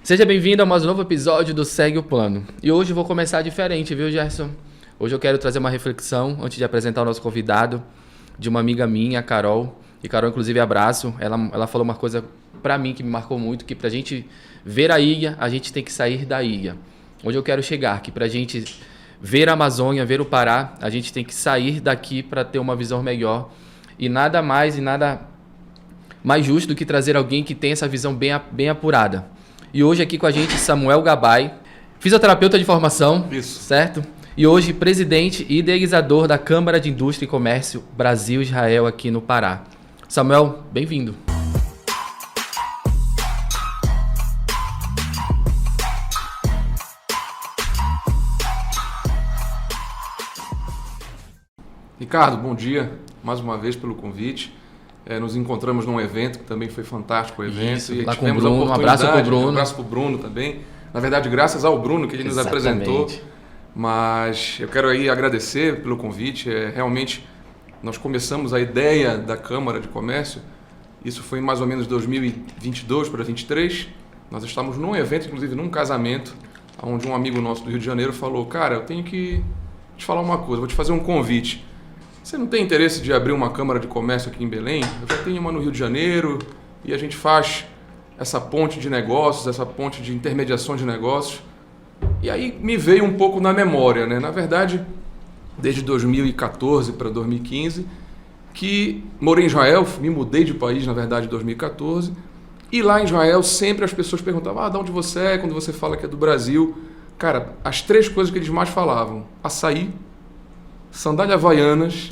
Seja bem-vindo a mais um novo episódio do Segue o Plano. E hoje eu vou começar diferente, viu, Gerson? Hoje eu quero trazer uma reflexão, antes de apresentar o nosso convidado, de uma amiga minha, a Carol. E Carol, inclusive, abraço. Ela falou uma coisa pra mim que me marcou muito, que pra gente ver a ilha, a gente tem que sair da ilha. Onde eu quero chegar, que pra gente ver a Amazônia, ver o Pará, a gente tem que sair daqui para ter uma visão melhor. E nada mais justo do que trazer alguém que tem essa visão bem apurada. E hoje aqui com a gente, Samuel Gabay, fisioterapeuta de formação, Isso. Certo? E hoje presidente e idealizador da Câmara de Indústria e Comércio Brasil-Israel aqui no Pará. Samuel, bem-vindo. Ricardo, bom dia, mais uma vez pelo convite. Nos encontramos num evento que também foi fantástico o evento. Isso, e lá com o tivemos Bruno, um abraço para o Bruno. Um abraço para o Bruno também. Na verdade, graças ao Bruno que ele nos apresentou. Mas eu quero aí agradecer pelo convite. Realmente, nós começamos a ideia da Câmara de Comércio. Isso foi em mais ou menos 2022 para 2023. Nós estávamos num evento, inclusive num casamento, onde um amigo nosso do Rio de Janeiro falou: cara, eu tenho que te falar uma coisa, vou te fazer um convite. Você não tem interesse de abrir uma Câmara de Comércio aqui em Belém? Eu já tenho uma no Rio de Janeiro e a gente faz essa ponte de negócios, essa ponte de intermediação de negócios. E aí me veio um pouco na memória, né? Na verdade, desde 2014 para 2015, que morei em Israel, me mudei de país, na verdade, em 2014. E lá em Israel sempre as pessoas perguntavam: de onde você é? Quando você fala que é do Brasil. Cara, as três coisas que eles mais falavam: açaí, sandália havaianas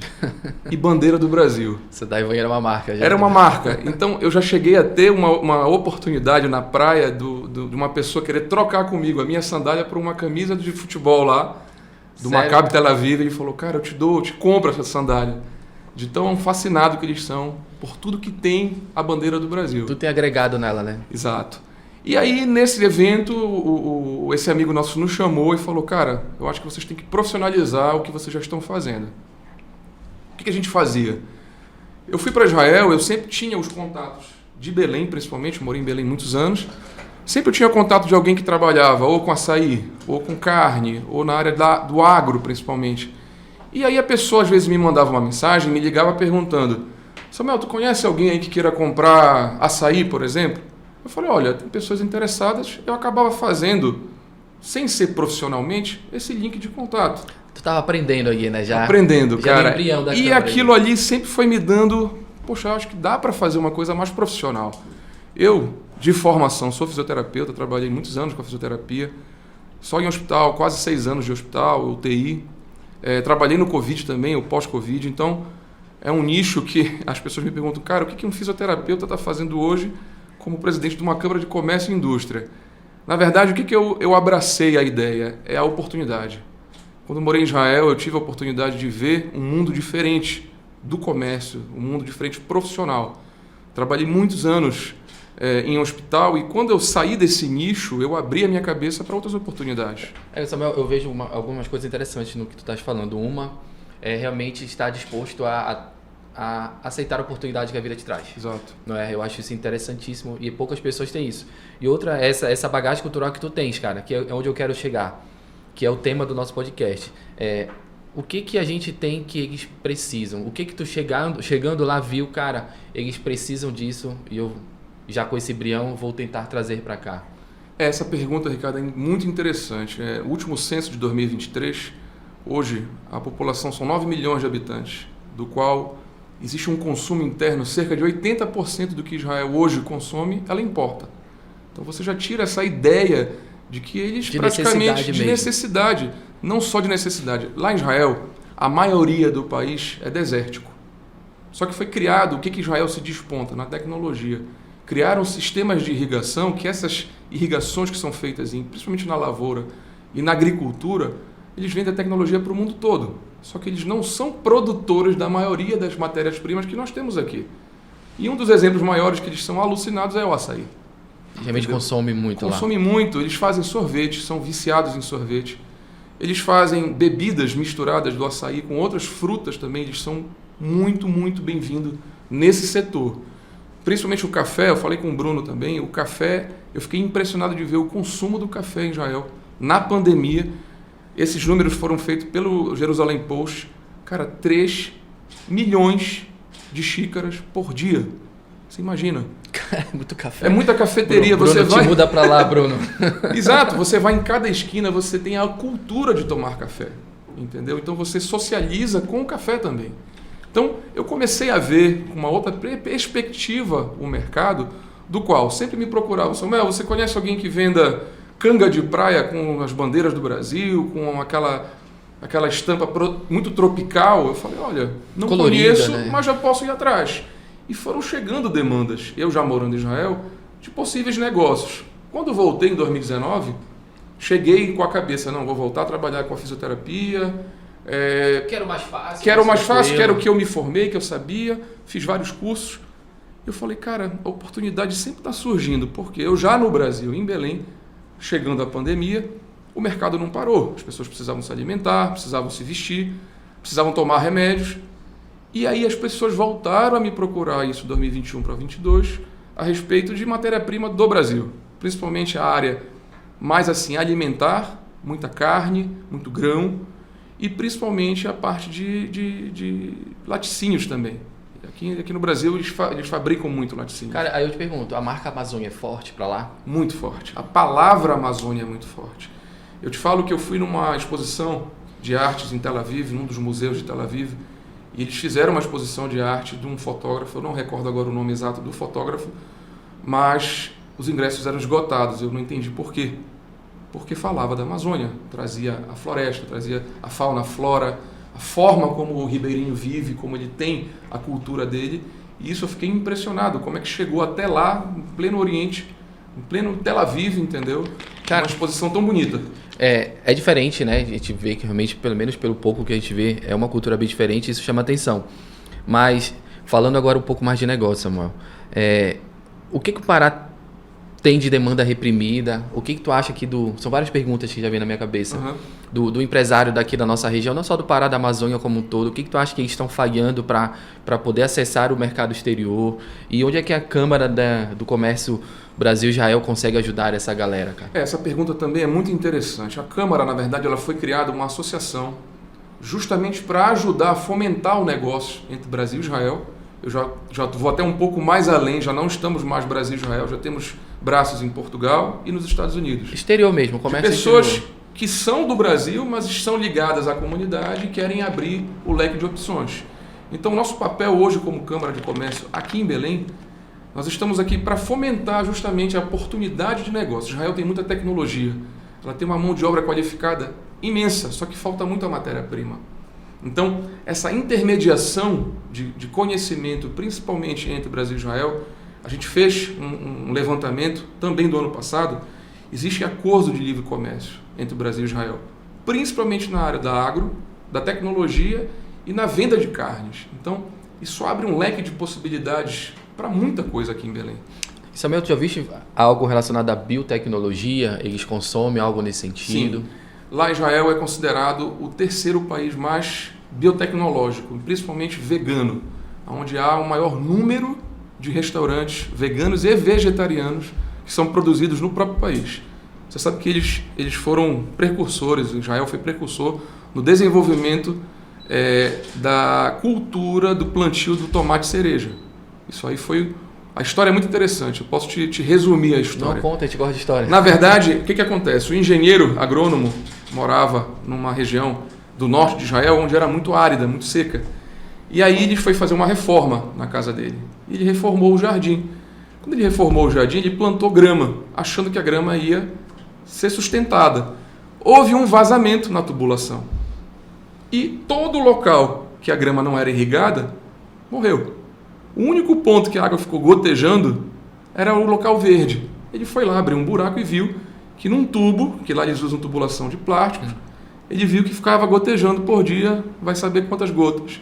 e bandeira do Brasil. Sandália havaiana era uma marca. Era uma marca. Então eu já cheguei a ter uma oportunidade na praia de uma pessoa querer trocar comigo a minha sandália por uma camisa de futebol lá, do Maccabi Tel Aviv. Ele falou: cara, eu te compro essa sandália. De tão fascinado que eles são por tudo que tem a bandeira do Brasil. Tu tem agregado nela, né? Exato. E aí, nesse evento, esse amigo nosso nos chamou e falou: cara, eu acho que vocês têm que profissionalizar o que vocês já estão fazendo. O que a gente fazia? Eu fui para Israel, eu sempre tinha os contatos de Belém, principalmente, morei em Belém muitos anos. Sempre eu tinha contato de alguém que trabalhava ou com açaí, ou com carne, ou na área do agro, principalmente. E aí a pessoa, às vezes, me mandava uma mensagem, me ligava perguntando: Samuel, tu conhece alguém aí que queira comprar açaí, por exemplo? Eu falei: olha, tem pessoas interessadas. Eu acabava fazendo, sem ser profissionalmente, esse link de contato. Tu estava aprendendo aí, né? Aprendendo, cara. Embrião da e câmera aquilo aí. Ali sempre foi me dando: poxa, eu acho que dá para fazer uma coisa mais profissional. Eu, de formação, sou fisioterapeuta, trabalhei muitos anos com a fisioterapia, só em hospital, quase 6 anos de hospital, UTI. Trabalhei no Covid também, o pós-Covid. Então, é um nicho que as pessoas me perguntam: cara, o que um fisioterapeuta está fazendo hoje como presidente de uma Câmara de Comércio e Indústria? Na verdade, o que eu abracei a ideia? É a oportunidade. Quando eu morei em Israel, eu tive a oportunidade de ver um mundo diferente do comércio, um mundo diferente profissional. Trabalhei muitos anos em hospital e quando eu saí desse nicho, eu abri a minha cabeça para outras oportunidades. Samuel, eu vejo algumas coisas interessantes no que tu estás falando. Uma é realmente estar disposto a aceitar a oportunidade que a vida te traz. Exato. Não é? Eu acho isso interessantíssimo e poucas pessoas têm isso. E outra é essa bagagem cultural que tu tens, cara, que é onde eu quero chegar, que é o tema do nosso podcast. O que a gente tem que eles precisam? O que tu chegando lá viu, cara, eles precisam disso e eu, já com esse embrião, vou tentar trazer para cá? Essa pergunta, Ricardo, é muito interessante. O último censo de 2023, hoje a população são 9 milhões de habitantes, do qual existe um consumo interno, cerca de 80% do que Israel hoje consome, ela importa. Então você já tira essa ideia de que eles praticamente de necessidade, não só de necessidade. Lá em Israel, a maioria do país é desértico. Só que foi criado, o que Israel se desponta? Na tecnologia. Criaram sistemas de irrigação, que essas irrigações que são feitas, principalmente na lavoura e na agricultura, eles vendem a tecnologia para o mundo todo. Só que eles não são produtores da maioria das matérias-primas que nós temos aqui. E um dos exemplos maiores que eles são alucinados é o açaí. Realmente consome muito lá. Consome muito. Eles fazem sorvete, são viciados em sorvete. Eles fazem bebidas misturadas do açaí com outras frutas também. Eles são muito, muito bem-vindos nesse setor. principalmente o café, eu falei com o Bruno também, o café, eu fiquei impressionado de ver o consumo do café em Israel na pandemia. Esses números foram feitos pelo Jerusalém Post. Cara, 3 milhões de xícaras por dia. Você imagina? Cara, é muito café. É muita cafeteria. Bruno, você vai... te muda pra lá, Bruno. Exato. Você vai em cada esquina, você tem a cultura de tomar café. Entendeu? Então você socializa com o café também. Então eu comecei a ver com uma outra perspectiva o mercado, do qual sempre me procurava. Samuel, você conhece alguém que venda canga de praia com as bandeiras do Brasil, com aquela estampa muito tropical? Eu falei, olha, não colorida, conheço, né? Mas já posso ir atrás. E foram chegando demandas, eu já morando em Israel, de possíveis negócios. Quando voltei em 2019, cheguei com a cabeça, não, vou voltar a trabalhar com a fisioterapia. Quero mais fácil. Quero o que eu me formei, que eu sabia, fiz vários cursos. Eu falei, cara, a oportunidade sempre está surgindo, porque eu já no Brasil, em Belém, chegando a pandemia, o mercado não parou. As pessoas precisavam se alimentar, precisavam se vestir, precisavam tomar remédios. E aí as pessoas voltaram a me procurar, isso 2021 para 2022, a respeito de matéria-prima do Brasil. Principalmente a área mais assim alimentar, muita carne, muito grão, e principalmente a parte de laticínios também. Aqui no Brasil eles fabricam muito laticínio. Cara, aí eu te pergunto, a marca Amazônia é forte para lá? Muito forte. A palavra Amazônia é muito forte. Eu te falo que eu fui numa exposição de artes em Tel Aviv, num dos museus de Tel Aviv, e eles fizeram uma exposição de arte de um fotógrafo, eu não recordo agora o nome exato do fotógrafo, mas os ingressos eram esgotados, eu não entendi por quê. Porque falava da Amazônia, trazia a floresta, trazia a fauna, a flora, a forma como o ribeirinho vive, como ele tem a cultura dele. E isso eu fiquei impressionado, como é que chegou até lá, em pleno Oriente, em pleno Tel Aviv, entendeu? Cara, uma exposição tão bonita. É diferente, né? A gente vê que realmente, pelo menos pelo pouco que a gente vê, é uma cultura bem diferente e isso chama atenção. Mas, falando agora um pouco mais de negócio, Samuel, o que o Pará tem de demanda reprimida? O que tu acha que São várias perguntas que já vem na minha cabeça. Uhum. Do empresário daqui da nossa região, não só do Pará, da Amazônia como um todo. O que tu acha que eles estão falhando para poder acessar o mercado exterior? E onde é que a Câmara do Comércio Brasil-Israel consegue ajudar essa galera, cara? Essa pergunta também é muito interessante. A Câmara, na verdade, ela foi criada uma associação justamente para ajudar a fomentar o negócio entre Brasil e Israel. Eu já vou até um pouco mais além, já não estamos mais Brasil e Israel, já temos braços em Portugal e nos Estados Unidos. Exterior mesmo, comércio pessoas exterior. Que são do Brasil, mas estão ligadas à comunidade e querem abrir o leque de opções. Então, nosso papel hoje como Câmara de Comércio aqui em Belém, nós estamos aqui para fomentar justamente a oportunidade de negócio. Israel tem muita tecnologia, ela tem uma mão de obra qualificada imensa, só que falta muita matéria-prima. Então, essa intermediação de conhecimento, principalmente entre Brasil e Israel, a gente fez um levantamento também do ano passado. Existe acordo de livre comércio entre o Brasil e Israel, principalmente na área da agro, da tecnologia e na venda de carnes. Então, isso abre um leque de possibilidades para muita coisa aqui em Belém. Samuel, tu já viste algo relacionado à biotecnologia? Eles consomem algo nesse sentido? Sim. Lá Israel é considerado o terceiro país mais biotecnológico, principalmente vegano, onde há o maior número de restaurantes veganos e vegetarianos que são produzidos no próprio país. Você sabe que eles foram precursores, Israel foi precursor no desenvolvimento da cultura do plantio do tomate cereja. Isso aí foi... A história é muito interessante, eu posso te resumir a história. Não conta, a gente gosta de história. Na verdade, o que acontece? O engenheiro agrônomo morava numa região do norte de Israel, onde era muito árida, muito seca. E aí ele foi fazer uma reforma na casa dele. E ele reformou o jardim. Quando ele reformou o jardim, ele plantou grama, achando que a grama ia ser sustentada. Houve um vazamento na tubulação. E todo o local que a grama não era irrigada, morreu. O único ponto que a água ficou gotejando era o local verde. Ele foi lá, abriu um buraco e viu que num tubo, que lá eles usam tubulação de plástico, ele viu que ficava gotejando por dia, vai saber quantas gotas.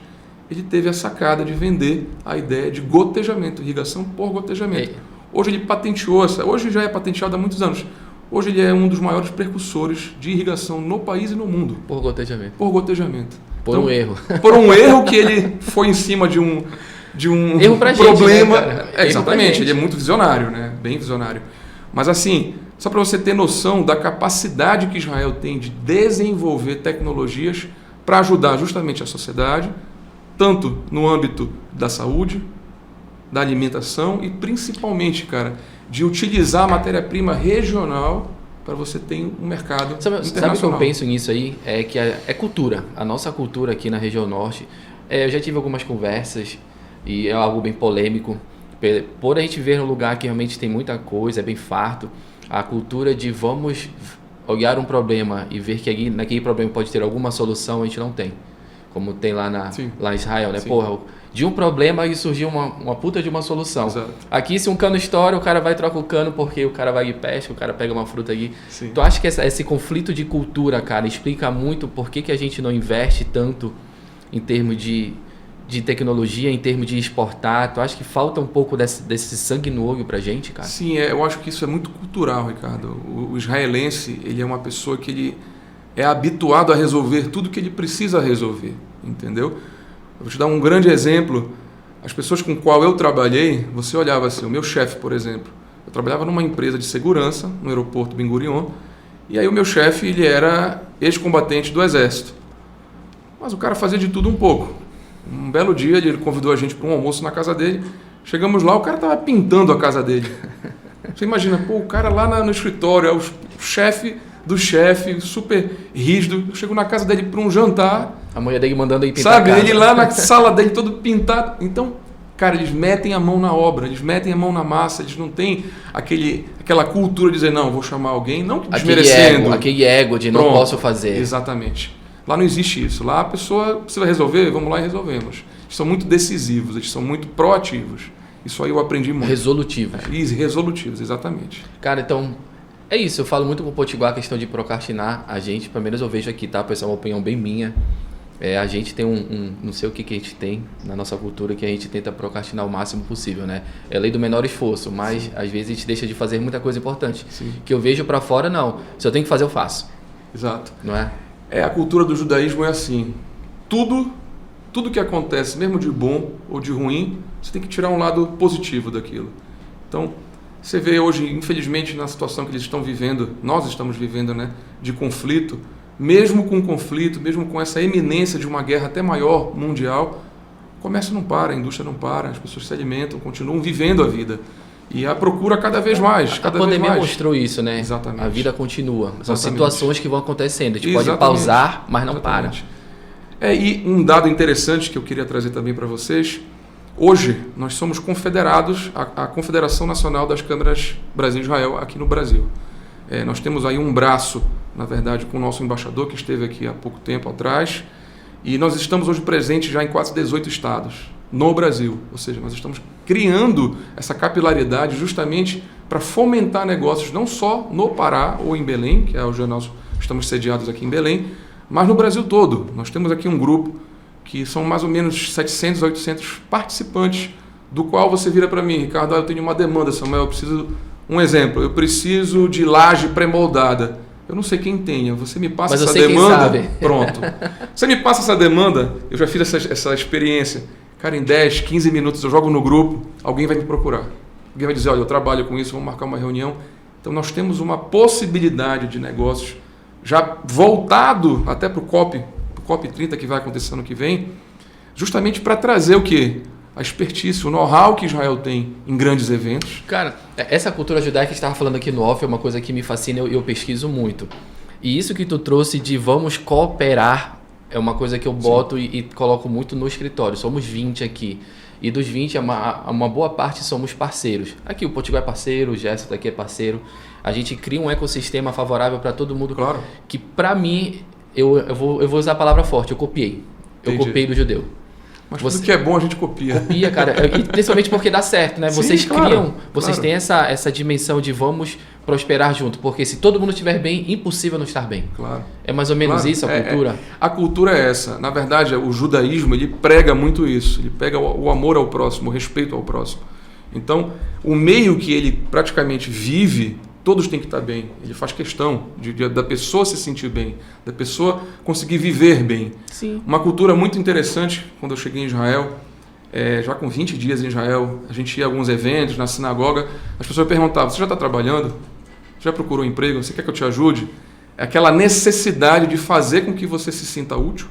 Ele teve a sacada de vender a ideia de gotejamento, irrigação por gotejamento. Hoje ele patenteou hoje já é patenteado há muitos anos. Hoje ele é um dos maiores precursores de irrigação no país e no mundo. Por gotejamento. Por gotejamento. Por um erro. Por um erro que ele foi em cima de de um erro pra problema. Gente, né, exatamente, ele é muito visionário, né? Bem visionário. Mas assim, só para você ter noção da capacidade que Israel tem de desenvolver tecnologias para ajudar justamente a sociedade, tanto no âmbito da saúde, da alimentação e principalmente, cara, de utilizar a matéria-prima regional para você ter um mercado internacional. Sabe o que eu penso nisso aí? É que é cultura. A nossa cultura aqui na região norte, eu já tive algumas conversas e é algo bem polêmico. Por a gente ver um lugar que realmente tem muita coisa, é bem farto, a cultura de vamos olhar um problema e ver que naquele problema pode ter alguma solução, a gente não tem. Como tem lá em Israel, né? Sim. Porra, de um problema aí surgiu uma puta de uma solução. Exato. Aqui, se um cano estoura, o cara vai trocar o cano porque o cara vai e pesca, o cara pega uma fruta aqui. Sim. Tu acha que esse conflito de cultura, cara, explica muito por que a gente não investe tanto em termos de tecnologia, em termos de exportar? Tu acha que falta um pouco desse sangue no olho pra gente, cara? Sim, eu acho que isso é muito cultural, Ricardo. O israelense, ele é uma pessoa que ele é habituado a resolver tudo que ele precisa resolver, entendeu? Eu vou te dar um grande exemplo. As pessoas com qual eu trabalhei, você olhava assim, o meu chefe, por exemplo, eu trabalhava numa empresa de segurança no aeroporto Ben Gurion, e aí o meu chefe, ele era ex-combatente do exército. Mas o cara fazia de tudo um pouco. Um belo dia, ele convidou a gente para um almoço na casa dele. Chegamos lá, o cara estava pintando a casa dele. Você imagina, pô, o cara lá no escritório, é o chefe do chefe, super rígido. Eu chego na casa dele para um jantar. A mulher dele mandando ele pintar a casa. Ele lá na sala sala dele todo pintado. Então, cara, eles metem a mão na obra, eles metem a mão na massa, eles não têm aquela cultura de dizer, não, vou chamar alguém, não desmerecendo. Aquele ego de não posso fazer. Exatamente. Lá não existe isso. Lá a pessoa precisa resolver, vamos lá e resolvemos. Eles são muito decisivos, eles são muito proativos. Isso aí eu aprendi muito. Resolutivos. Resolutivos, exatamente. Cara, então, é isso. Eu falo muito com o Potiguar a questão de procrastinar. A gente, pelo menos eu vejo aqui, tá? Pessoal, uma opinião bem minha. A gente tem não sei o que a gente tem na nossa cultura, que a gente tenta procrastinar o máximo possível, né? É a lei do menor esforço, mas às vezes a gente deixa de fazer muita coisa importante. Sim. Que eu vejo pra fora, não. Se eu tenho que fazer, eu faço. Exato. Não é? A cultura do judaísmo é assim. Tudo que acontece, mesmo de bom ou de ruim, você tem que tirar um lado positivo daquilo. Então, você vê hoje, infelizmente, na situação que eles estão vivendo, nós estamos vivendo, né, de conflito, mesmo com conflito, mesmo com essa eminência de uma guerra até maior, mundial, o comércio não para, a indústria não para, as pessoas se alimentam, continuam vivendo a vida. E a procura cada vez mais. A pandemia mostrou isso, né? Exatamente. A vida continua. São Exatamente. Situações que vão acontecendo. A gente Exatamente. pode pausar, mas não Exatamente. para. E um dado interessante que eu queria trazer também para vocês. Hoje, nós somos confederados à Confederação Nacional das Câmaras Brasil-Israel aqui no Brasil. Nós temos aí um braço, na verdade, com o nosso embaixador, que esteve aqui há pouco tempo atrás. E nós estamos hoje presentes já em quase 18 estados no Brasil. Ou seja, nós estamos criando essa capilaridade justamente para fomentar negócios não só no Pará ou em Belém, que é onde nós estamos sediados aqui em Belém, mas no Brasil todo. Nós temos aqui um grupo que são mais ou menos 700, 800 participantes, do qual você vira para mim, Ricardo, eu tenho uma demanda, Samuel, eu preciso, um exemplo, eu preciso de laje pré-moldada. Eu não sei quem tenha, você me passa essa demanda, pronto. Você me passa essa demanda, eu já fiz essa experiência. Cara, em 10, 15 minutos eu jogo no grupo, alguém vai me procurar. Alguém vai dizer, olha, eu trabalho com isso, vamos marcar uma reunião. Então nós temos uma possibilidade de negócios já voltado até para o COP 30 que vai acontecer ano que vem, justamente para trazer o quê? A expertise, o know-how que Israel tem em grandes eventos. Cara, essa cultura judaica que a gente estava falando aqui no off é uma coisa que me fascina e eu pesquiso muito. E isso que tu trouxe de vamos cooperar é uma coisa que eu boto e coloco muito no escritório. Somos 20 aqui. E dos 20, uma boa parte somos parceiros. Aqui o Potiguar é parceiro, o Gerson daqui é parceiro. A gente cria um ecossistema favorável para todo mundo. Claro. Que para mim, eu vou usar a palavra forte, eu copiei. Eu copiei do judeu. Mas tudo que é bom a gente copia. Copia, cara. E principalmente porque dá certo, né? Vocês Sim, claro, criam, vocês claro. têm essa dimensão de vamos prosperar junto. Porque se todo mundo estiver bem, impossível não estar bem. Claro. É mais ou menos Claro. isso a cultura? A cultura é essa. Na verdade, o judaísmo, ele prega muito isso. Ele pega o amor ao próximo, o respeito ao próximo. Então, o meio que ele praticamente vive, todos têm que estar bem. Ele faz questão da pessoa se sentir bem, da pessoa conseguir viver bem. Sim. Uma cultura muito interessante, quando eu cheguei em Israel, já com 20 dias em Israel, a gente ia a alguns eventos, na sinagoga, as pessoas perguntavam, você já está trabalhando? Já procurou emprego? Você quer que eu te ajude? É aquela necessidade de fazer com que você se sinta útil,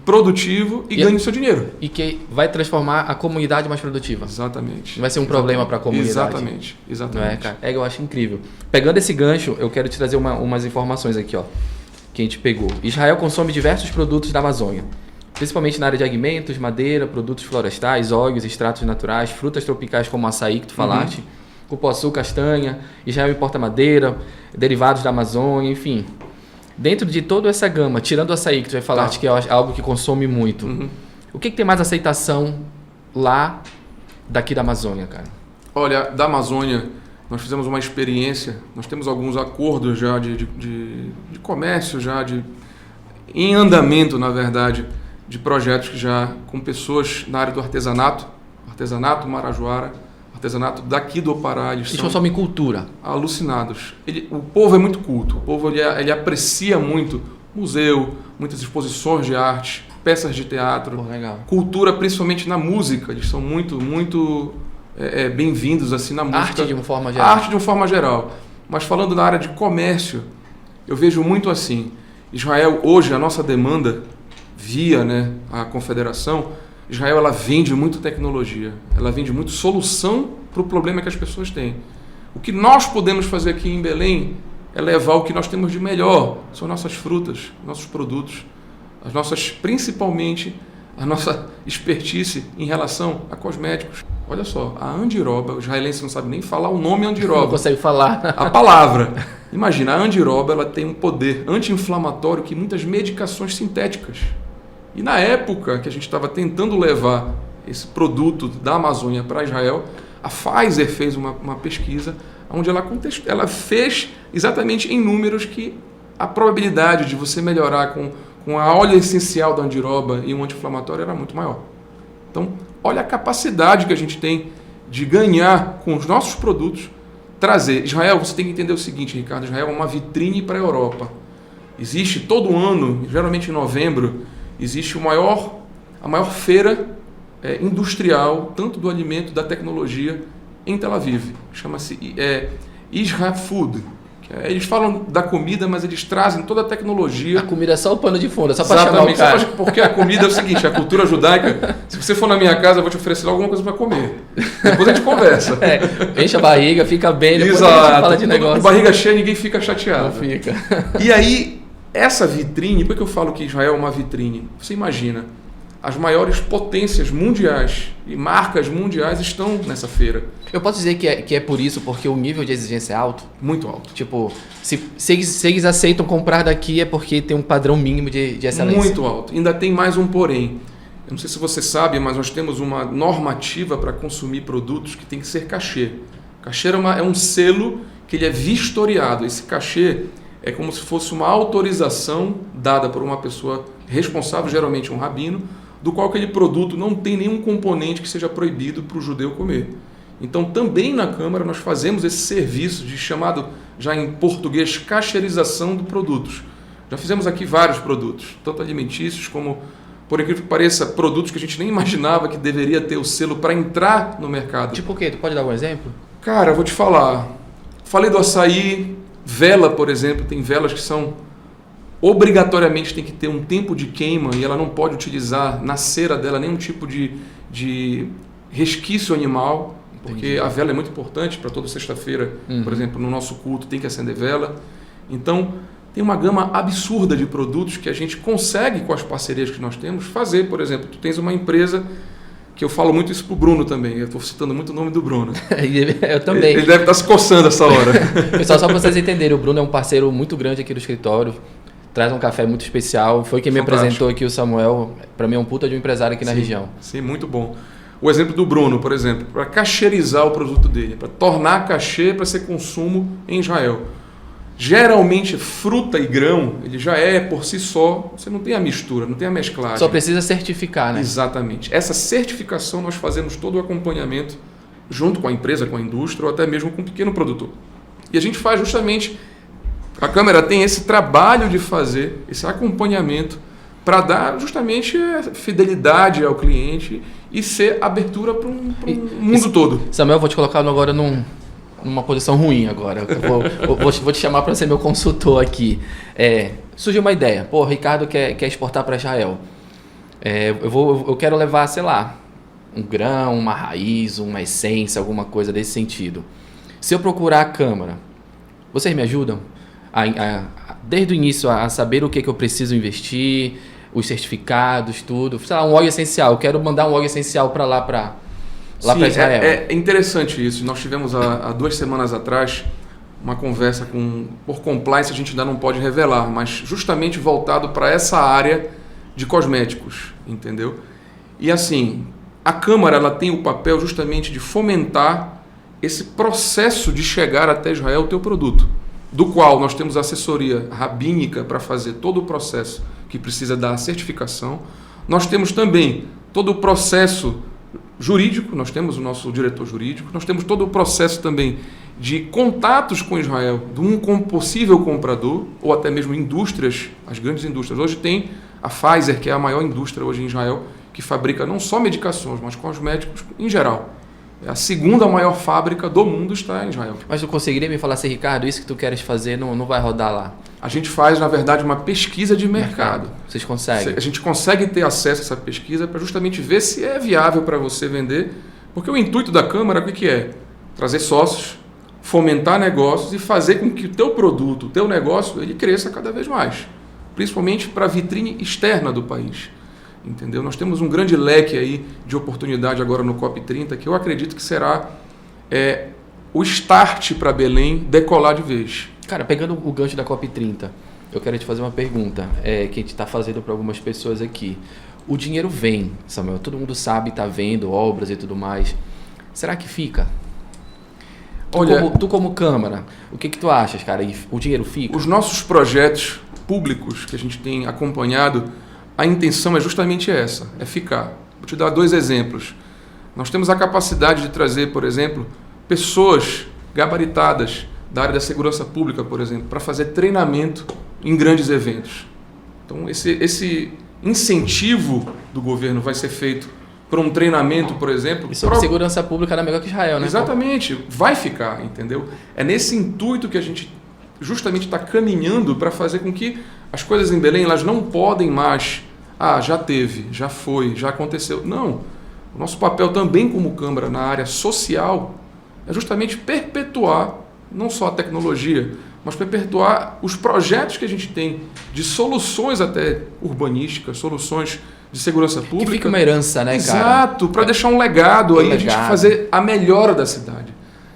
produtivo e ganhe o seu dinheiro. E que vai transformar a comunidade mais produtiva. Exatamente. Não vai ser um problema para a comunidade. Exatamente. Não é, cara? Eu acho incrível. Pegando esse gancho, eu quero te trazer umas informações aqui, ó, que a gente pegou. Israel consome diversos produtos da Amazônia, principalmente na área de alimentos, madeira, produtos florestais, óleos, extratos naturais, frutas tropicais como açaí, que tu falaste, cupuaçu, castanha. Israel importa madeira, derivados da Amazônia, enfim. Dentro de toda essa gama, tirando o açaí, que tu vai falar que é algo que consome muito, o que tem mais aceitação lá daqui da Amazônia, cara? Olha, da Amazônia, nós fizemos uma experiência, nós temos alguns acordos já de comércio, já em andamento, na verdade, de projetos que já com pessoas na área do artesanato marajoara, artesanato daqui do Pará. Eles consomem cultura. Alucinados. O povo é muito culto, o povo ele aprecia muito museu, muitas exposições de arte, peças de teatro, cultura, principalmente na música. Eles são muito bem-vindos assim na música. Arte de uma forma geral. Arte de uma forma geral. Mas falando na área de comércio, eu vejo muito assim. Israel, hoje, a nossa demanda via a confederação, Israel ela vende muito tecnologia, ela vende muito solução para o problema que as pessoas têm. O que nós podemos fazer aqui em Belém é levar o que nós temos de melhor, são nossas frutas, nossos produtos, principalmente a nossa expertise em relação a cosméticos. Olha só, a andiroba, o israelense não sabe nem falar o nome andiroba. Não consegue falar. A palavra. Imagina, a andiroba ela tem um poder anti-inflamatório que muitas medicações sintéticas. E na época que a gente estava tentando levar esse produto da Amazônia para Israel, a Pfizer fez uma pesquisa onde ela fez exatamente em números que a probabilidade de você melhorar com a óleo essencial da andiroba e um anti-inflamatório era muito maior. Então, olha a capacidade que a gente tem de ganhar com os nossos produtos, trazer. Israel, você tem que entender o seguinte, Ricardo, Israel é uma vitrine para a Europa. Existe todo ano, geralmente em novembro, existe a maior feira industrial, tanto do alimento, da tecnologia, em Tel Aviv. Chama-se Israel Food. Eles falam da comida, mas eles trazem toda a tecnologia. A comida é só o pano de fundo, é só para chamar o cara. Porque a comida é o seguinte, a cultura judaica, se você for na minha casa, eu vou te oferecer alguma coisa para comer. Depois a gente conversa. Enche a barriga, fica bem, depois Exato. A gente fala de negócio. Com barriga cheia, ninguém fica chateado. Não fica. E aí, essa vitrine, por que eu falo que Israel é uma vitrine? Você imagina, as maiores potências mundiais e marcas mundiais estão nessa feira. Eu posso dizer que é por isso, porque o nível de exigência é alto? Muito alto. Tipo, se eles aceitam comprar daqui é porque tem um padrão mínimo de excelência. Muito alto. Ainda tem mais um porém. Eu não sei se você sabe, mas nós temos uma normativa para consumir produtos que tem que ser cachê. Cachê é um selo que ele é vistoriado. Esse cachê é como se fosse uma autorização dada por uma pessoa responsável, geralmente um rabino, do qual aquele produto não tem nenhum componente que seja proibido para o judeu comer. Então, também na Câmara, nós fazemos esse serviço de chamado, já em português, cacherização de produtos. Já fizemos aqui vários produtos, tanto alimentícios como, por incrível que pareça, produtos que a gente nem imaginava que deveria ter o selo para entrar no mercado. Tipo o quê? Tu pode dar um exemplo? Cara, eu vou te falar. Falei do açaí, vela, por exemplo, tem velas que são... obrigatoriamente tem que ter um tempo de queima e ela não pode utilizar na cera dela nenhum tipo de resquício animal, porque a vela é muito importante para toda sexta-feira, por exemplo, no nosso culto tem que acender vela. Então, tem uma gama absurda de produtos que a gente consegue, com as parcerias que nós temos, fazer. Por exemplo, tu tens uma empresa, que eu falo muito isso pro Bruno também, eu estou citando muito o nome do Bruno. Eu também. Ele deve estar se coçando essa hora. Pessoal, só para vocês entenderem, o Bruno é um parceiro muito grande aqui do escritório, traz um café muito especial, foi quem me apresentou aqui, o Samuel, para mim é um puta de um empresário aqui na região. Sim, muito bom. O exemplo do Bruno, por exemplo, para cacherizar o produto dele, para tornar cachê para ser consumo em Israel. Geralmente, fruta e grão, ele já é por si só, você não tem a mistura, não tem a mesclagem. Só precisa certificar, né? Exatamente. Essa certificação nós fazemos todo o acompanhamento junto com a empresa, com a indústria ou até mesmo com o pequeno produtor. E a gente faz justamente, a Câmara tem esse trabalho de fazer esse acompanhamento para dar justamente fidelidade ao cliente e ser abertura para um mundo todo. Samuel, eu vou te colocar agora numa posição ruim agora. Vou te chamar para ser meu consultor aqui. Surgiu uma ideia. Pô, o Ricardo quer exportar para Israel. Eu quero levar, sei lá, um grão, uma raiz, uma essência, alguma coisa desse sentido. Se eu procurar a Câmara, vocês me ajudam? Desde o início a saber o que eu preciso investir, os certificados, tudo. Sei lá, um óleo essencial. Eu quero mandar um óleo essencial para lá para Israel. É interessante isso. Nós tivemos há 2 semanas atrás uma conversa por compliance, a gente ainda não pode revelar, mas justamente voltado para essa área de cosméticos, entendeu? E assim, a Câmara ela tem o papel justamente de fomentar esse processo de chegar até Israel o teu produto, do qual nós temos assessoria rabínica para fazer todo o processo que precisa da certificação. Nós temos também todo o processo jurídico, nós temos o nosso diretor jurídico, nós temos todo o processo também de contatos com Israel, de um possível comprador, ou até mesmo indústrias, as grandes indústrias. Hoje tem a Pfizer, que é a maior indústria hoje em Israel, que fabrica não só medicações, mas cosméticos em geral. A segunda maior fábrica do mundo está em Israel. Mas tu conseguiria me falar assim, Ricardo, isso que tu queres fazer não vai rodar lá? A gente faz, na verdade, uma pesquisa de mercado. Vocês conseguem? A gente consegue ter acesso a essa pesquisa para justamente ver se é viável para você vender. Porque o intuito da Câmara, o que é? Trazer sócios, fomentar negócios e fazer com que o teu produto, o teu negócio, ele cresça cada vez mais. Principalmente para a vitrine externa do país. Entendeu? Nós temos um grande leque aí de oportunidade agora no COP30, que eu acredito que será o start para Belém decolar de vez. Cara, pegando o gancho da COP30, eu quero te fazer uma pergunta que a gente está fazendo para algumas pessoas aqui. O dinheiro vem, Samuel, todo mundo sabe, está vendo obras e tudo mais. Será que fica? Olha, Tu como Câmara, o que tu achas, cara? O dinheiro fica? Os nossos projetos públicos que a gente tem acompanhado, a intenção é justamente essa, é ficar. Vou te dar 2 exemplos. Nós temos a capacidade de trazer, por exemplo, pessoas gabaritadas da área da segurança pública, por exemplo, para fazer treinamento em grandes eventos. Então, esse incentivo do governo vai ser feito para um treinamento, por exemplo... E sobre segurança pública era melhor que Israel, né? Exatamente, vai ficar, entendeu? É nesse intuito que a gente justamente está caminhando para fazer com que as coisas em Belém, elas não podem mais... já teve, já foi, já aconteceu. Não, o nosso papel também como Câmara na área social é justamente perpetuar não só a tecnologia, mas perpetuar os projetos que a gente tem de soluções até urbanísticas, soluções de segurança pública. Que fica uma herança, né, cara? Exato, para deixar um legado aí, a gente fazer a melhora da cidade.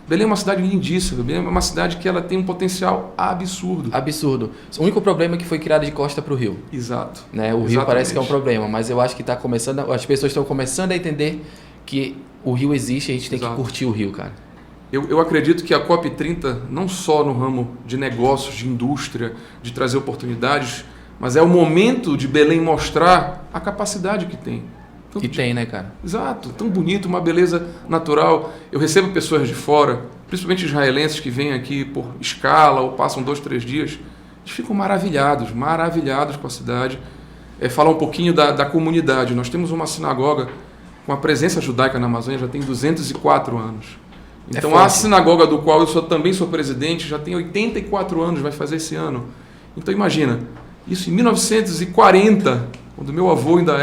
Belém é uma cidade lindíssima, Belém é uma cidade que ela tem um potencial absurdo. Absurdo. O único problema é que foi criada de costa para o rio. Exato. Né? O rio parece que é um problema, mas eu acho que está começando, as pessoas estão começando a entender que o rio existe e a gente tem que curtir o rio, cara. Eu acredito que a COP30, não só no ramo de negócios, de indústria, de trazer oportunidades, mas é o momento de Belém mostrar a capacidade que tem. Que tem, né, cara? Exato, tão bonito, uma beleza natural. Eu recebo pessoas de fora, principalmente israelenses que vêm aqui por escala ou passam 2, 3 dias, eles ficam maravilhados com a cidade. Falar um pouquinho da comunidade. Nós temos uma sinagoga com a presença judaica na Amazônia já tem 204 anos. Então a sinagoga do qual eu também sou presidente já tem 84 anos, vai fazer esse ano. Então imagina, isso em 1940, quando meu avô ainda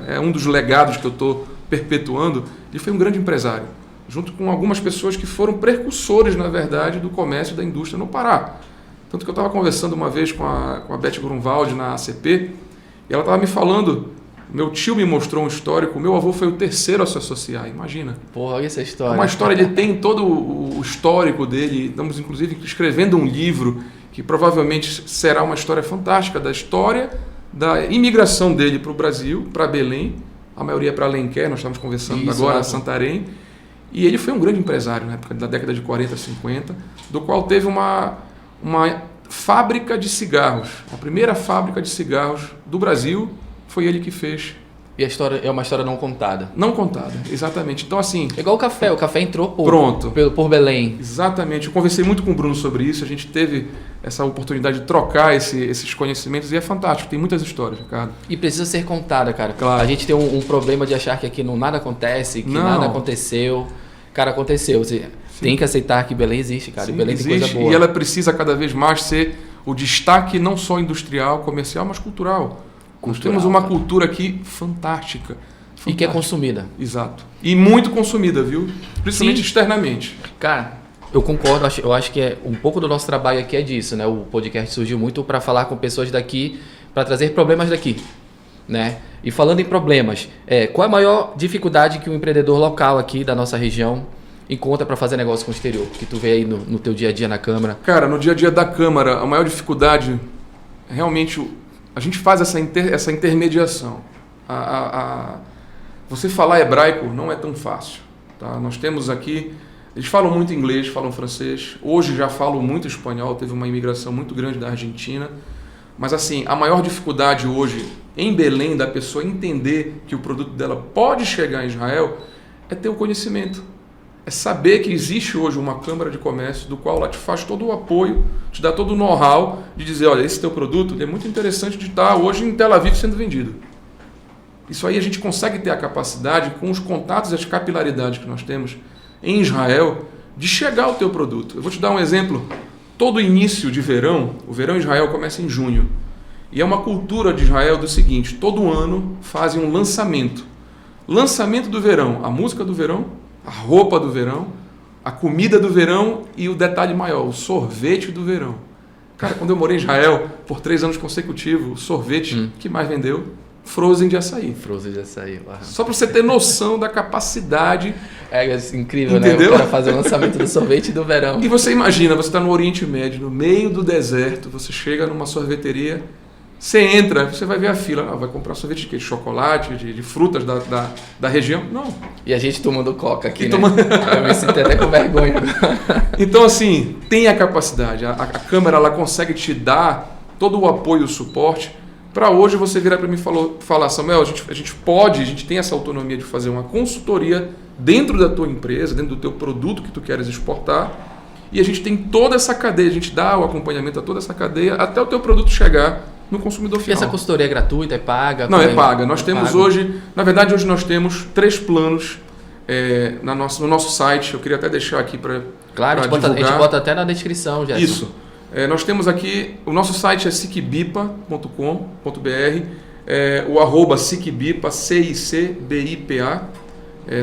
é um dos legados que eu estou perpetuando, ele foi um grande empresário, junto com algumas pessoas que foram precursores, na verdade, do comércio e da indústria no Pará. Tanto que eu estava conversando uma vez com a Beth Grunwald na ACP, e ela estava me falando, meu tio me mostrou um histórico, meu avô foi o 3º a se associar, imagina. Porra, olha essa história. Uma história, ele tem todo o histórico dele, estamos inclusive escrevendo um livro que provavelmente será uma história fantástica da história da imigração dele para o Brasil, para Belém, a maioria para Alenquer, nós estamos conversando agora, Santarém, e ele foi um grande empresário na época da década de 40, 50, do qual teve uma fábrica de cigarros, a primeira fábrica de cigarros do Brasil foi ele que fez E a história é uma história não contada. Não contada, exatamente. Então, assim... É igual o café entrou por Belém. Exatamente. Eu conversei muito com o Bruno sobre isso, a gente teve essa oportunidade de trocar esses conhecimentos e é fantástico, tem muitas histórias, Ricardo. E precisa ser contada, cara. Claro. A gente tem um problema de achar que aqui nada acontece, que nada aconteceu. Cara, aconteceu. Você tem que aceitar que Belém existe, cara. Sim, e Belém existe, tem coisa boa. E ela precisa cada vez mais ser o destaque não só industrial, comercial, mas cultural. Nós temos uma cultura aqui fantástica. E que é consumida. Exato. E muito consumida, viu? Principalmente externamente. Cara, eu concordo. Eu acho que um pouco do nosso trabalho aqui é disso, né? O podcast surgiu muito para falar com pessoas daqui, para trazer problemas daqui, né? E falando em problemas, qual é a maior dificuldade que um empreendedor local aqui da nossa região encontra para fazer negócio com o exterior? Que tu vê aí no teu dia a dia na Câmara. Cara, no dia a dia da Câmara, a maior dificuldade, realmente, a gente faz essa intermediação. Você falar hebraico não é tão fácil. Tá? Nós temos aqui... Eles falam muito inglês, falam francês. Hoje já falam muito espanhol. Teve uma imigração muito grande da Argentina. Mas assim, a maior dificuldade hoje em Belém da pessoa entender que o produto dela pode chegar em Israel é ter o conhecimento. É saber que existe hoje uma Câmara de Comércio do qual ela te faz todo o apoio, te dá todo o know-how de dizer, olha, esse teu produto é muito interessante de estar hoje em Tel Aviv sendo vendido. Isso aí a gente consegue ter a capacidade, com os contatos e as capilaridades que nós temos em Israel, de chegar ao teu produto. Eu vou te dar um exemplo. Todo início de verão, o verão em Israel começa em junho. E é uma cultura de Israel do seguinte, todo ano fazem um lançamento. Lançamento do verão, a música do verão, a roupa do verão, a comida do verão e o detalhe maior, o sorvete do verão. Cara, quando eu morei em Israel, por 3 anos consecutivos, o sorvete que mais vendeu, Frozen de açaí. Frozen de açaí. Uau. Só para você ter noção da capacidade. É incrível, entendeu? Né? O cara fazer o lançamento do sorvete do verão. E você imagina, você está no Oriente Médio, no meio do deserto, você chega numa sorveteria, você entra, você vai ver a fila. Vai comprar sorvete de quê? De chocolate, de frutas da região? Não. E a gente tomando coca aqui, né? Eu me sinto até com vergonha. Então, assim, tem a capacidade. A Câmara ela consegue te dar todo o apoio e o suporte. Para hoje você virar para mim e falar, Samuel, a gente tem essa autonomia de fazer uma consultoria dentro da tua empresa, dentro do teu produto que tu queres exportar, e a gente tem toda essa cadeia, a gente dá o acompanhamento a toda essa cadeia até o teu produto chegar no consumidor final. E essa consultoria é gratuita, é paga? Não, é paga. Nós temos hoje, na verdade hoje nós temos 3 planos no nosso site, eu queria até deixar aqui para Claro, a gente bota até na descrição, Gerson. Isso. Nós temos aqui, o nosso site é sicbipa.com.br, o @sicbipa, CICBIPA.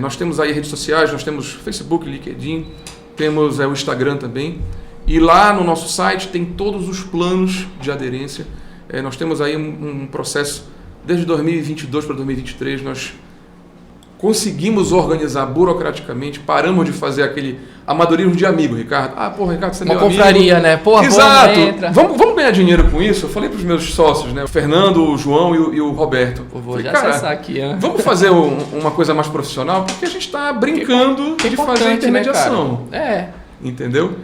Nós temos aí redes sociais, nós temos Facebook, LinkedIn, temos o Instagram também. E lá no nosso site tem todos os planos de aderência. Nós temos aí um processo, desde 2022 para 2023, nós conseguimos organizar burocraticamente, paramos de fazer aquele amadorismo de amigo, Ricardo. Ricardo, você é meu amigo. Uma confraria, né? Exato. Vamos ganhar dinheiro com isso? Eu falei para os meus sócios, né? O Fernando, o João e o Roberto. Vou já acessar aqui, hein? Vamos fazer uma coisa mais profissional, porque a gente está brincando de fazer a intermediação. Né, entendeu?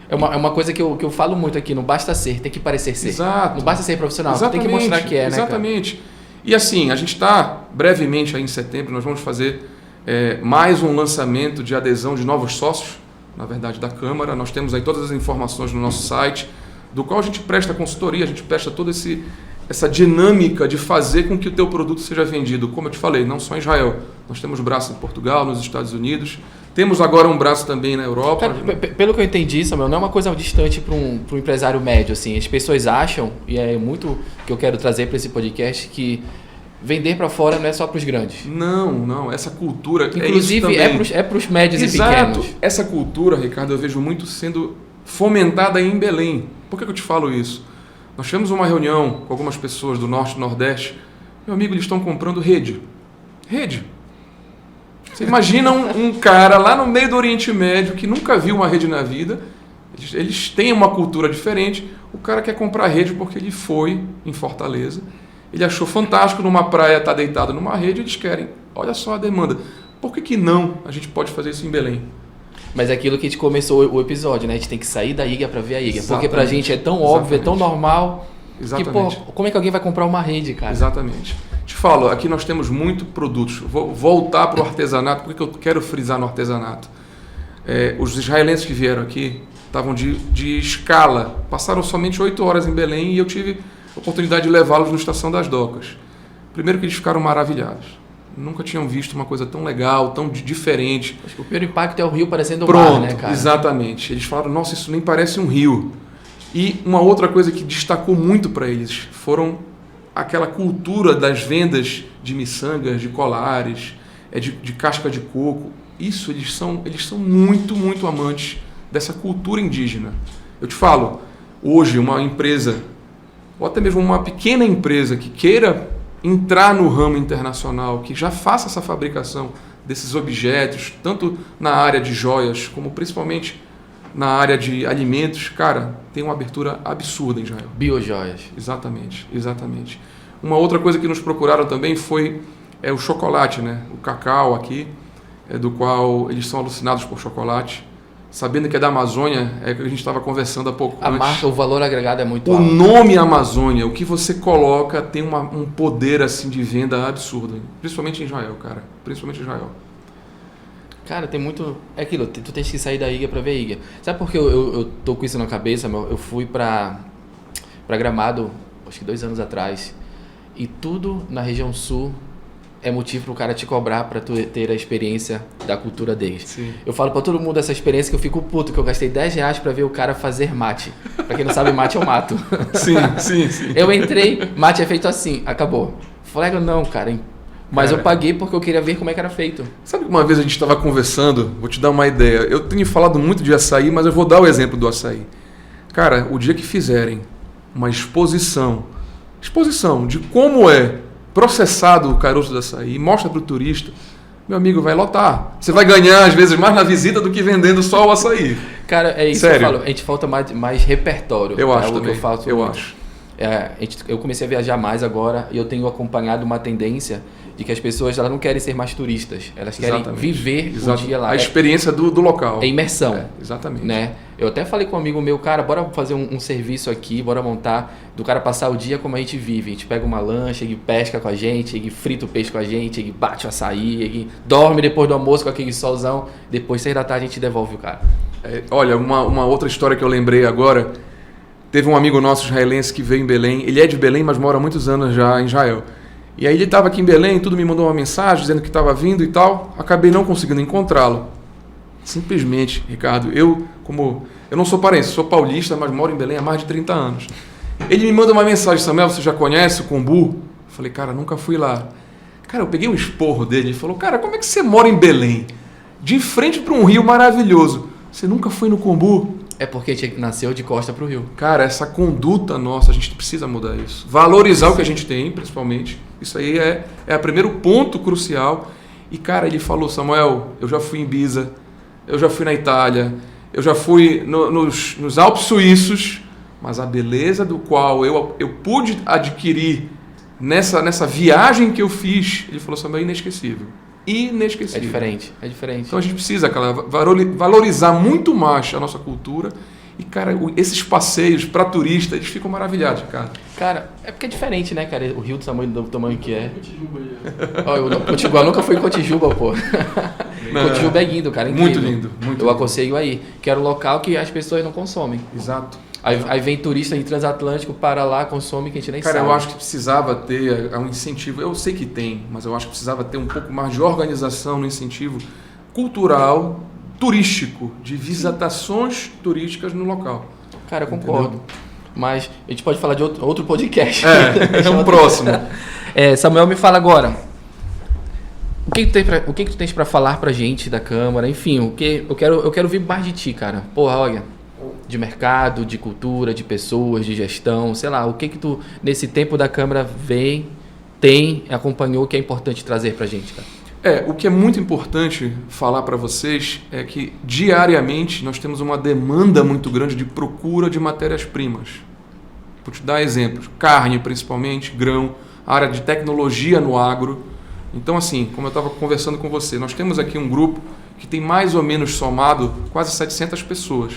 É uma coisa que eu falo muito aqui, não basta ser, tem que parecer ser. Exato. Não basta ser profissional, Exatamente. Tem que mostrar que é, né? Exatamente. E assim, a gente está, brevemente aí em setembro, nós vamos fazer mais um lançamento de adesão de novos sócios, na verdade, da Câmara. Nós temos aí todas as informações no nosso site, do qual a gente presta consultoria, a gente presta toda essa dinâmica de fazer com que o teu produto seja vendido. Como eu te falei, não só em Israel. Nós temos braço em Portugal, nos Estados Unidos. Temos agora um braço também na Europa. Cara, pelo que eu entendi, Samuel, não é uma coisa distante para um empresário médio. Assim. As pessoas acham, e é muito que eu quero trazer para esse podcast, que vender para fora não é só para os grandes. Não. Essa cultura... Inclusive, é para os médios e pequenos. Essa cultura, Ricardo, eu vejo muito sendo fomentada em Belém. Por que eu te falo isso? Nós tivemos uma reunião com algumas pessoas do Norte e Nordeste. Meu amigo, eles estão comprando rede. Você imagina um cara lá no meio do Oriente Médio que nunca viu uma rede na vida, eles têm uma cultura diferente, o cara quer comprar rede porque ele foi em Fortaleza, ele achou fantástico numa praia estar deitado numa rede, eles querem, olha só a demanda. Por que não a gente pode fazer isso em Belém? Mas é aquilo que a gente começou o episódio, né? A gente tem que sair da ilha para ver a ilha, porque pra gente é tão óbvio, é tão normal, que, como é que alguém vai comprar uma rede, cara? Exatamente. Te falo, aqui nós temos muito produtos. Vou voltar para o artesanato, porque eu quero frisar no artesanato. Os israelenses que vieram aqui estavam de escala, passaram somente 8 horas em Belém e eu tive a oportunidade de levá-los na Estação das Docas. Primeiro que eles ficaram maravilhados. Nunca tinham visto uma coisa tão legal, tão diferente. Acho que o primeiro impacto é o rio parecendo um mar, né, cara? Exatamente. Eles falaram, nossa, isso nem parece um rio. E uma outra coisa que destacou muito para eles foram aquela cultura das vendas de miçangas, de colares, de casca de coco. Isso, eles são muito, muito amantes dessa cultura indígena. Eu te falo, hoje uma empresa, ou até mesmo uma pequena empresa que queira entrar no ramo internacional, que já faça essa fabricação desses objetos, tanto na área de joias, como principalmente na área de alimentos, cara, tem uma abertura absurda em Israel. Biojoias. Exatamente, exatamente. Uma outra coisa que nos procuraram também foi o chocolate, né? O cacau aqui, do qual eles são alucinados por chocolate. Sabendo que é da Amazônia, é que a gente estava conversando há pouco antes. A marca, o valor agregado é muito alto. O nome Amazônia, o que você coloca tem um poder assim de venda absurdo. Principalmente em Israel, cara. Principalmente em Israel. Cara, tem muito... É aquilo, tu tens que sair da ilha pra ver a ilha. Sabe por que eu tô com isso na cabeça, meu? Eu fui pra Gramado, acho que 2 anos atrás, e tudo na região sul é motivo pro cara te cobrar pra tu ter a experiência da cultura deles. Sim. Eu falo pra todo mundo essa experiência que eu fico puto, que eu gastei R$10 pra ver o cara fazer mate. Pra quem não sabe, mate é o mato. Sim, sim, sim. Eu entrei, mate é feito assim, acabou. Falei, não, cara, mas eu paguei porque eu queria ver como é que era feito. Sabe que uma vez a gente estava conversando, vou te dar uma ideia. Eu tenho falado muito de açaí, mas eu vou dar o exemplo do açaí. Cara, o dia que fizerem uma exposição de como é processado o caroço do açaí, mostra para o turista, meu amigo, vai lotar. Você vai ganhar, às vezes, mais na visita do que vendendo só o açaí. Cara, é isso Sério? que eu falo. A gente falta mais repertório. Eu acho também. Que eu faço. Eu acho. Eu comecei a viajar mais agora e eu tenho acompanhado uma tendência de que as pessoas elas não querem ser mais turistas, elas querem viver o dia lá. A experiência do local. É imersão. Exatamente. Né? Eu até falei com um amigo meu, cara, bora fazer um serviço aqui, bora montar, do cara passar o dia como a gente vive. A gente pega uma lancha, ele pesca com a gente, ele frita o peixe com a gente, ele bate o açaí, ele dorme depois do almoço com aquele solzão, depois 6 da tarde a gente devolve o cara. Olha, uma outra história que eu lembrei agora, teve um amigo nosso israelense que veio em Belém, ele é de Belém, mas mora há muitos anos já em Israel. E aí ele estava aqui em Belém, tudo me mandou uma mensagem dizendo que estava vindo e tal, acabei não conseguindo encontrá-lo. Simplesmente, Ricardo, eu não sou paraense, sou paulista, mas moro em Belém há mais de 30 anos. Ele me manda uma mensagem, Samuel, você já conhece o Combu? Eu falei, cara, nunca fui lá. Cara, eu peguei um esporro dele e falou, cara, como é que você mora em Belém? De frente para um rio maravilhoso. Você nunca foi no Combu? É porque a gente nasceu de costa pro rio. Cara, essa conduta nossa, a gente precisa mudar isso. Valorizar o que a gente tem, principalmente. Isso aí é o primeiro ponto crucial. E, cara, ele falou, Samuel, eu já fui em Ibiza, eu já fui na Itália, eu já fui nos Alpes Suíços, mas a beleza do qual eu pude adquirir nessa viagem que eu fiz, ele falou, Samuel, é inesquecível. Inesquecível. É diferente. Então a gente precisa, cara, valorizar muito mais a nossa cultura. E, cara, esses passeios para turistas, eles ficam maravilhados, cara. Cara, é porque é diferente, né, cara? O rio do tamanho que é. Cotijuba, eu nunca fui em Cotijuba, pô. Cotijuba é lindo, cara. Incrível. Muito lindo. Eu aconselho aí. Que era um local que as pessoas não consomem. Exato. Aí vem turista em transatlântico, para lá, consome, que a gente nem sabe. Cara, eu acho que precisava ter um incentivo, eu sei que tem, mas eu acho que precisava ter um pouco mais de organização no incentivo cultural, turístico, de visitações turísticas no local. Cara, eu concordo. Entendeu? Mas a gente pode falar de outro podcast. É um próximo. Samuel, me fala agora. O que tu tens para falar pra gente da Câmara? Enfim, eu quero ouvir mais de ti, cara. Porra, olha... De mercado, de cultura, de pessoas, de gestão, sei lá, o que tu, nesse tempo da Câmara, acompanhou, que é importante trazer pra gente, cara? O que é muito importante falar para vocês é que, diariamente, nós temos uma demanda muito grande de procura de matérias-primas. Vou te dar exemplos. Carne, principalmente, grão, área de tecnologia no agro. Então, assim, como eu estava conversando com você, nós temos aqui um grupo que tem mais ou menos somado quase 700 pessoas.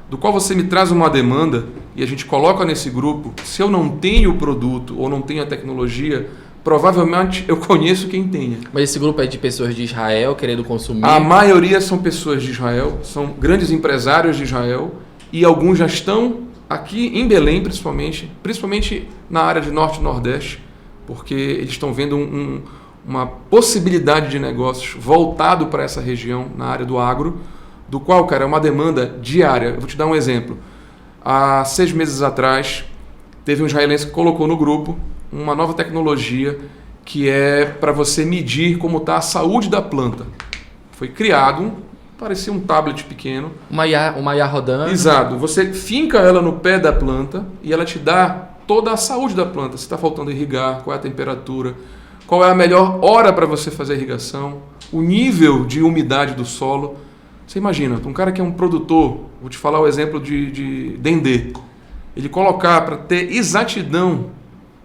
Do qual você me traz uma demanda e a gente coloca nesse grupo, se eu não tenho o produto ou não tenho a tecnologia provavelmente eu conheço quem tenha. Mas esse grupo é de pessoas de Israel querendo consumir? A maioria são pessoas de Israel, são grandes empresários de Israel e alguns já estão aqui em Belém, principalmente na área de Norte e Nordeste, porque eles estão vendo uma possibilidade de negócios voltado para essa região, na área do agro, do qual, cara, é uma demanda diária. Eu vou te dar um exemplo. Há 6 meses atrás, teve um israelense que colocou no grupo uma nova tecnologia que é para você medir como está a saúde da planta. Foi criado, parecia um tablet pequeno. Uma IA rodando. Exato. Você finca ela no pé da planta e ela te dá toda a saúde da planta. Se está faltando irrigar, qual é a temperatura, qual é a melhor hora para você fazer a irrigação, o nível de umidade do solo. Você imagina, um cara que é um produtor, vou te falar o exemplo de Dendê, ele colocar para ter exatidão,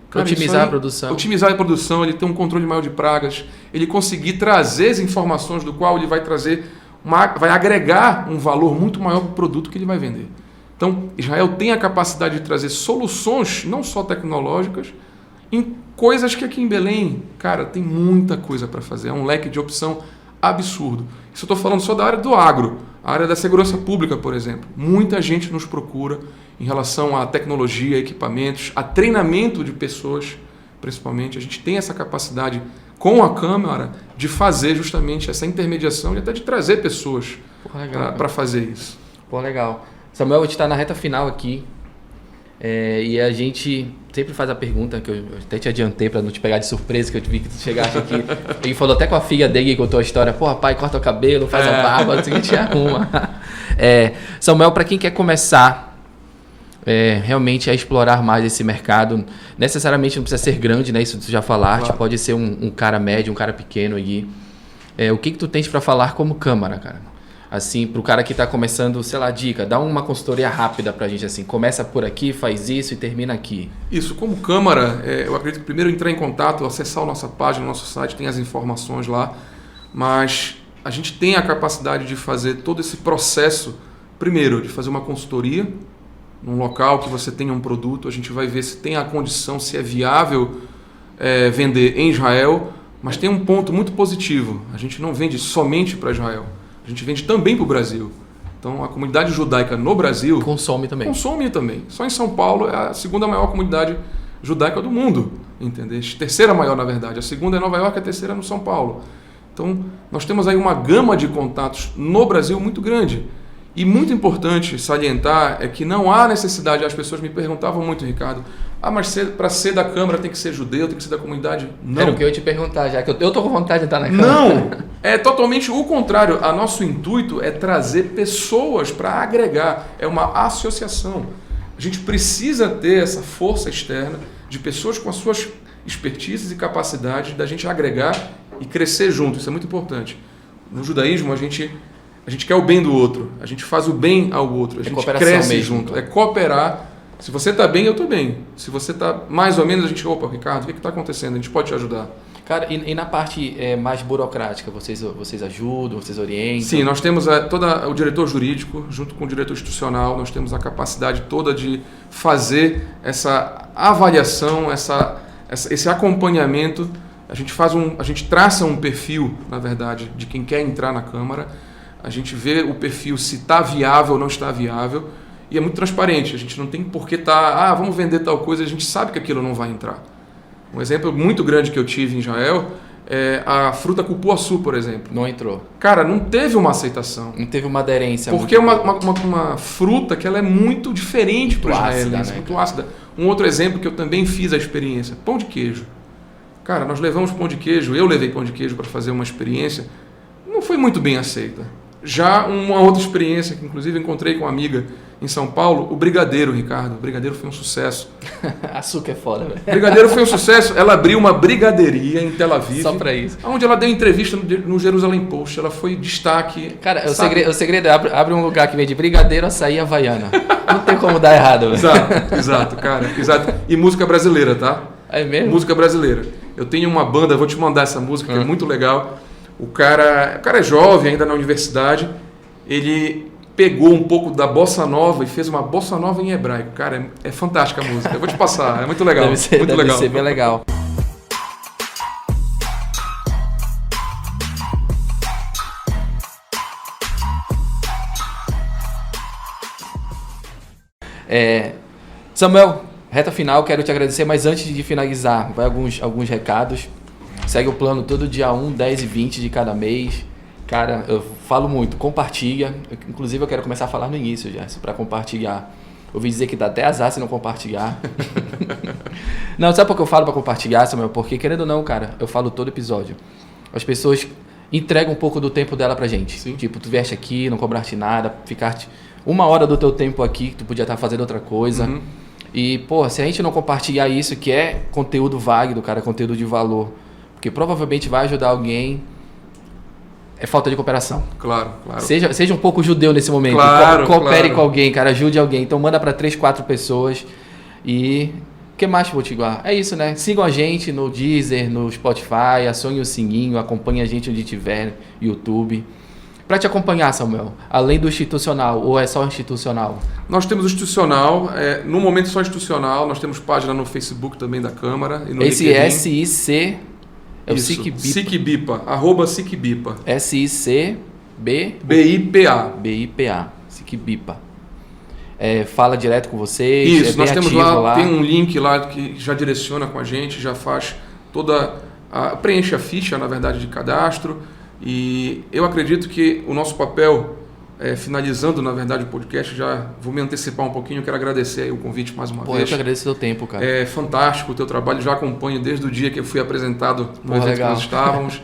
cara, otimizar a produção. Otimizar a produção, ele ter um controle maior de pragas, ele conseguir trazer as informações do qual ele vai trazer, vai agregar um valor muito maior para o produto que ele vai vender. Então, Israel tem a capacidade de trazer soluções, não só tecnológicas, em coisas que aqui em Belém, cara, tem muita coisa para fazer. É um leque de opção absurdo. Isso eu estou falando só da área do agro, a área da segurança pública, por exemplo. Muita gente nos procura em relação a tecnologia, equipamentos, a treinamento de pessoas, principalmente. A gente tem essa capacidade com a Câmara de fazer justamente essa intermediação e até de trazer pessoas para fazer isso. Pô, legal. Samuel, a gente está na reta final aqui e a gente sempre faz a pergunta, que eu até te adiantei para não te pegar de surpresa, que eu vi que tu chegaste aqui. Ele falou até com a filha dele, contou a história. Pô, pai, corta o cabelo, faz a barba, assim, a gente arruma. Samuel, para quem quer começar realmente a explorar mais esse mercado, necessariamente não precisa ser grande, né? Isso tu já falaste, claro. Pode ser um cara médio, um cara pequeno aí. O que tu tens para falar como Câmara, cara? Assim, pro cara que tá começando, sei lá, dica, dá uma consultoria rápida pra gente, assim, começa por aqui, faz isso e termina aqui. Isso, como Câmara, eu acredito que primeiro entrar em contato, acessar a nossa página, o nosso site, tem as informações lá, mas a gente tem a capacidade de fazer todo esse processo, primeiro, de fazer uma consultoria, num local que você tenha um produto, a gente vai ver se tem a condição, se é viável vender em Israel, mas tem um ponto muito positivo, a gente não vende somente para Israel, a gente vende também para o Brasil. Então a comunidade judaica no Brasil consome também. Só em São Paulo é a segunda maior comunidade judaica do mundo, entendeu? Terceira maior, na verdade. A segunda é Nova York, a terceira é no São Paulo. Então nós temos aí uma gama de contatos no Brasil muito grande. E muito importante salientar é que não há necessidade, as pessoas me perguntavam muito, Ricardo, mas para ser da Câmara tem que ser judeu, tem que ser da comunidade? Não. Era o que eu ia te perguntar, já que eu tô com vontade de estar na Câmara. Não, é totalmente o contrário. A nosso intuito é trazer pessoas para agregar, é uma associação. A gente precisa ter essa força externa de pessoas com as suas expertises e capacidades da gente agregar e crescer junto, isso é muito importante. No judaísmo a gente quer o bem do outro, a gente faz o bem ao outro, a gente cresce mesmo, junto, é cooperar. Se você está bem, eu estou bem. Se você está mais ou menos, a gente, opa, Ricardo, o que está acontecendo? A gente pode te ajudar. Cara, e na parte mais burocrática, vocês ajudam, vocês orientam? Sim, nós temos o diretor jurídico, junto com o diretor institucional, nós temos a capacidade toda de fazer essa avaliação, esse acompanhamento. A gente traça um perfil, na verdade, de quem quer entrar na Câmara. A gente vê o perfil se está viável ou não está viável. E é muito transparente. A gente não tem por que vamos vender tal coisa, a gente sabe que aquilo não vai entrar. Um exemplo muito grande que eu tive em Israel é a fruta cupuaçu, por exemplo. Não entrou. Cara, não teve uma aceitação. Não teve uma aderência. Porque é uma fruta que ela é muito diferente para o israelense, muito ácida. Um outro exemplo que eu também fiz a experiência, pão de queijo. Cara, nós levamos pão de queijo, eu levei pão de queijo para fazer uma experiência, não foi muito bem aceita. Já uma outra experiência, que inclusive encontrei com uma amiga em São Paulo, o brigadeiro, Ricardo. O brigadeiro foi um sucesso. Açúcar é foda, velho. O brigadeiro foi um sucesso. Ela abriu uma brigadeiria em Tel Aviv. Só pra isso. Onde ela deu entrevista no Jerusalém Post. Ela foi destaque. Cara, o segredo é abre um lugar que vende brigadeiro, açaí e havaiana. Não tem como dar errado, velho. Exato, cara. Exato. E música brasileira, tá? É mesmo? Música brasileira. Eu tenho uma banda, vou te mandar essa música, que é muito legal. O cara é jovem, ainda na universidade. Ele pegou um pouco da bossa nova e fez uma bossa nova em hebraico. Cara, é fantástica a música. Eu vou te passar, é muito legal. Deve ser bem legal. Samuel, reta final, quero te agradecer, mas antes de finalizar, vai alguns recados. Segue o plano todo dia 1, 10 e 20 de cada mês. Cara, eu falo muito, compartilha. Inclusive eu quero começar a falar no início, Gerson, para compartilhar. Ouvi dizer que dá até azar se não compartilhar. Não, sabe por que eu falo para compartilhar, Samuel? Porque, querendo ou não, cara, eu falo todo episódio. As pessoas entregam um pouco do tempo dela pra gente. Sim. Tipo, tu vieste aqui, não cobraste nada, ficaste 1 hora do teu tempo aqui, que tu podia estar fazendo outra coisa. Uhum. E, pô, se a gente não compartilhar isso, que é conteúdo válido, cara, conteúdo de valor, porque provavelmente vai ajudar alguém, é falta de cooperação. Claro, claro. Seja um pouco judeu nesse momento. Claro, Coopere claro. com alguém, cara. Ajude alguém. Então manda para 3, 4 pessoas. E o que mais, Potiguar? É isso, né? Sigam a gente no Deezer, no Spotify, acione o sininho, acompanhe a gente onde tiver, YouTube. Para te acompanhar, Samuel, além do institucional, ou é só institucional? Nós temos o institucional, no momento só institucional, nós temos página no Facebook também da Câmara e no Esse LinkedIn. SIC é o Isso, SICBIPA. SICBIPA, arroba SICBIPA. SICB... BIPA. BIPA, SICBIPA. Fala direto com vocês. Isso, nós temos ativo lá, tem um link lá que já direciona com a gente, já faz preenche a ficha, na verdade, de cadastro. E eu acredito que o nosso papel, finalizando, na verdade, o podcast, já vou me antecipar um pouquinho, quero agradecer aí o convite mais uma vez. Eu que agradeço o seu tempo, cara. É fantástico o teu trabalho, já acompanho desde o dia que eu fui apresentado no evento legal. que nós estávamos.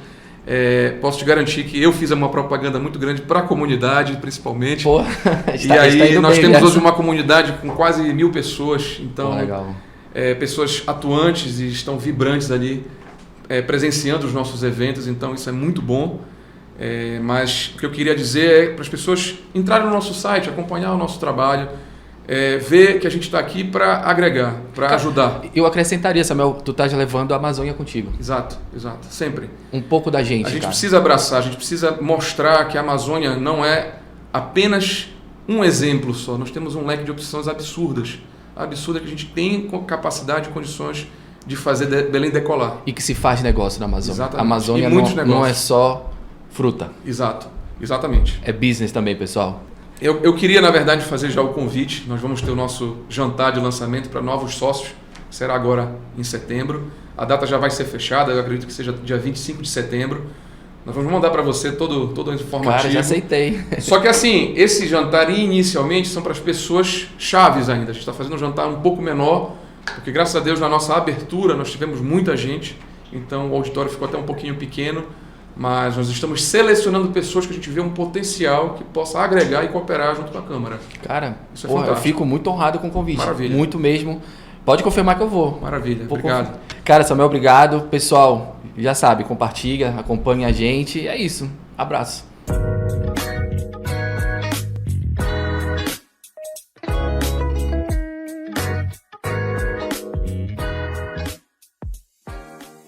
Posso te garantir que eu fiz uma propaganda muito grande para a comunidade, principalmente. Pô, e aí nós temos hoje uma comunidade com quase 1.000 pessoas, então legal. Pessoas atuantes e estão vibrantes ali, presenciando os nossos eventos, então isso é muito bom. Mas o que eu queria dizer é para as pessoas entrarem no nosso site, acompanhar o nosso trabalho, ver que a gente está aqui para agregar, para ajudar. Eu acrescentaria, Samuel, tu estás levando a Amazônia contigo. Exato, sempre. Um pouco da gente, A gente cara. precisa abraçar, a gente precisa mostrar que a Amazônia não é apenas um exemplo só. Nós temos um leque de opções absurdas. Absurda que a gente tem capacidade e condições de fazer Belém decolar. E que se faz negócio na Amazônia. Exatamente. A Amazônia E muitos não é negócios. só fruta. Exato, exatamente. É business também, pessoal. Eu queria, na verdade, fazer já o convite. Nós vamos ter o nosso jantar de lançamento para novos sócios. Será agora em setembro. A data já vai ser fechada, eu acredito que seja dia 25 de setembro. Nós vamos mandar para você todo o informativo. Cara, já aceitei. Só que assim, esse jantar inicialmente são para as pessoas chaves ainda. A gente está fazendo um jantar um pouco menor, porque graças a Deus na nossa abertura nós tivemos muita gente. Então o auditório ficou até um pouquinho pequeno. Mas nós estamos selecionando pessoas que a gente vê um potencial que possa agregar e cooperar junto com a Câmara. Cara, Isso é eu fantástico. fico muito honrado com o convite. Maravilha. Muito mesmo. Pode confirmar que eu vou. Maravilha, Vou obrigado. Cara, Samuel, obrigado. Pessoal, já sabe, compartilha, acompanha a gente. É isso. Abraço.